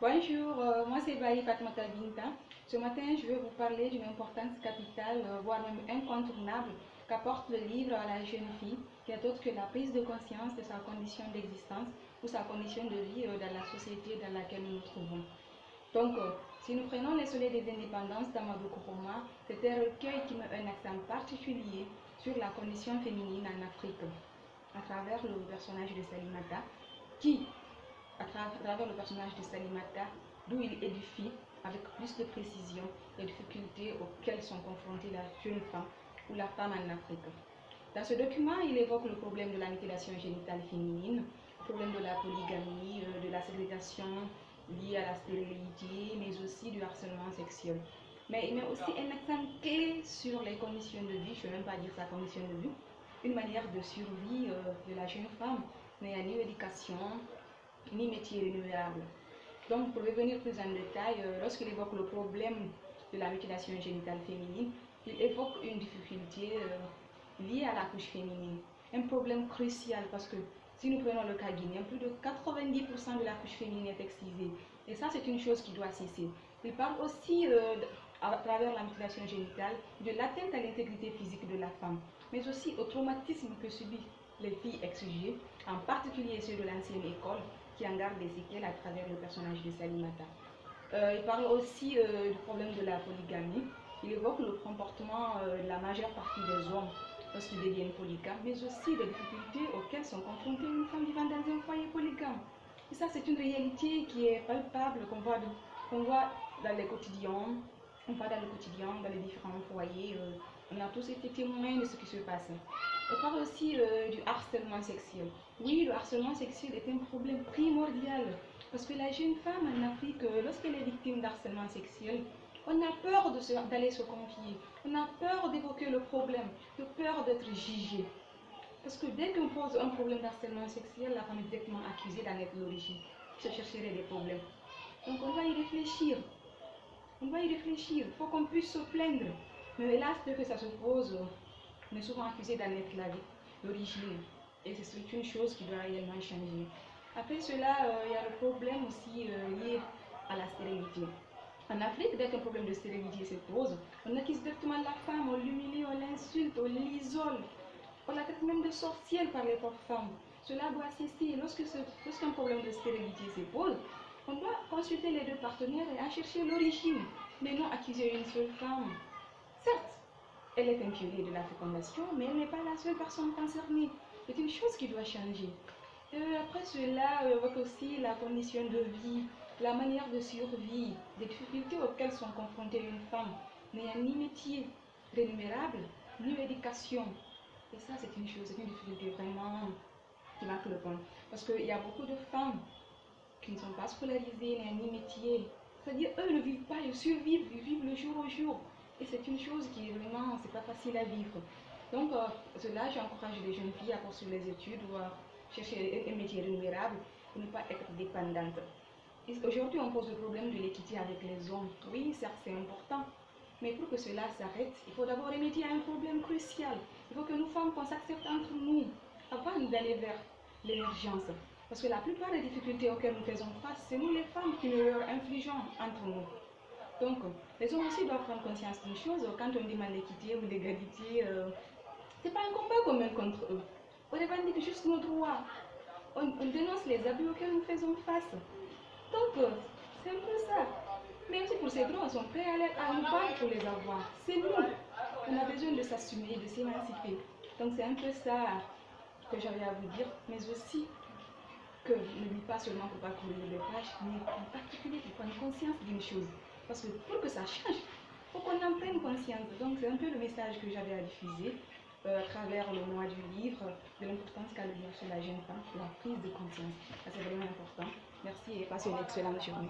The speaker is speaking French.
Bonjour, moi c'est Baï Fatmata Binta. Ce matin, je vais vous parler d'une importance capitale, voire même incontournable, qu'apporte le livre à la jeune fille, qui est autre que la prise de conscience de sa condition d'existence ou sa condition de vie dans la société dans laquelle nous nous trouvons. Donc, si nous prenons les soleils des indépendances d'Amadou Kourouma, c'est un recueil qui met un accent particulier sur la condition féminine en Afrique, à travers le personnage de Salimata, qui travers le personnage de Salimata, d'où il édifie avec plus de précision les difficultés auxquelles sont confrontées la jeune femme ou la femme en Afrique. Dans ce document, il évoque le problème de la mutilation génitale féminine, le problème de la polygamie, de la ségrégation liée à la stérilité, mais aussi du harcèlement sexuel. Mais il met aussi un accent clé sur les conditions de vie, je ne vais même pas dire sa condition de vie, une manière de survie de la jeune femme n'ayant ni éducation, ni métier rémunérable. Donc, pour revenir plus en détail, lorsqu'il évoque le problème de la mutilation génitale féminine, il évoque une difficulté liée à la couche féminine. Un problème crucial parce que si nous prenons le cas guinéen, plus de 90% de la couche féminine est excisée. Et ça, c'est une chose qui doit cesser. Il parle aussi, à travers la mutilation génitale, de l'atteinte à l'intégrité physique de la femme, mais aussi au traumatisme que subissent les filles exigées, en particulier ceux de l'ancienne école, qui en gardent des séquelles à travers le personnage de Salimata. Il parle aussi du problème de la polygamie. Il évoque le comportement de la majeure partie des hommes lorsqu'ils deviennent polygames, mais aussi des difficultés auxquelles sont confrontées une femme vivant dans un foyer polygame. Et ça, c'est une réalité qui est palpable, qu'on voit dans les quotidiens, on voit dans le quotidien, dans les différents foyers. On a tous été témoins de ce qui se passe. On parle aussi du harcèlement sexuel. Oui, le harcèlement sexuel est un problème primordial parce que la jeune femme en Afrique, lorsqu'elle est victime d'harcèlement sexuel, on a peur d'aller se confier, on a peur d'évoquer le problème, de peur d'être jugée. Parce que dès qu'on pose un problème d'harcèlement sexuel, la femme est directement accusée d'en être l'origine. Se chercherait des problèmes. Donc on doit y réfléchir. On doit y réfléchir. Il faut qu'on puisse se plaindre. Mais hélas, dès que ça se pose, on est souvent accusé d'en être l'origine. Et c'est une chose qui doit réellement changer. Après cela, il y a le problème aussi lié à la stérilité. En Afrique, dès qu'un problème de stérilité se pose, on accuse directement la femme, on l'humilie, on l'insulte, on l'isole. On la traite même de sorcière par les pauvres femmes. Cela doit cesser. Lorsqu'un problème de stérilité se pose, on doit consulter les deux partenaires et en chercher l'origine, mais non accuser une seule femme. Certes, elle est impurée de la fécondation, mais elle n'est pas la seule personne concernée. C'est une chose qui doit changer. Après cela, on évoque aussi la condition de vie, la manière de survie, des difficultés auxquelles sont confrontées une femme n'ayant ni métier rémunérable, ni éducation. Et ça, c'est une chose, c'est une difficulté vraiment qui marque le point. Parce qu'il y a beaucoup de femmes qui ne sont pas scolarisées, n'ayant ni métier. C'est-à-dire, eux ne vivent pas, ils survivent, ils vivent le jour au jour. Et c'est une chose qui est vraiment, c'est pas facile à vivre. Donc, cela, j'encourage les jeunes filles à poursuivre les études ou à chercher un métier rémunérable pour ne pas être dépendante. Aujourd'hui, on pose le problème de l'équité avec les hommes. Oui, certes, c'est important. Mais pour que cela s'arrête, il faut d'abord remédier à un problème crucial. Il faut que nous femmes, qu'on s'accepte entre nous avant d'aller vers l'émergence. Parce que la plupart des difficultés auxquelles nous faisons face, c'est nous les femmes qui nous leur infligeons entre nous. Donc, les hommes aussi doivent prendre conscience d'une chose. Quand on demande l'équité ou l'égalité, c'est pas un combat commun contre eux. On revendique juste nos droits. On dénonce les abus auxquels nous faisons face. Donc, c'est un peu ça. Mais aussi pour ces droits, on sont prêts à nous battre pour les avoir. C'est nous. On a besoin de s'assumer, de s'émanciper. Donc, c'est un peu ça que j'avais à vous dire, mais aussi que ne lis pas seulement pour parcourir les pages, mais en particulier pour prendre conscience d'une chose. Parce que pour que ça change, il faut qu'on en prenne conscience. Donc, c'est un peu le message que j'avais à diffuser à travers le mois du livre, de l'importance qu'a le livre sur la jeune femme, la prise de conscience. Ça, c'est vraiment important. Merci et passez une excellente journée.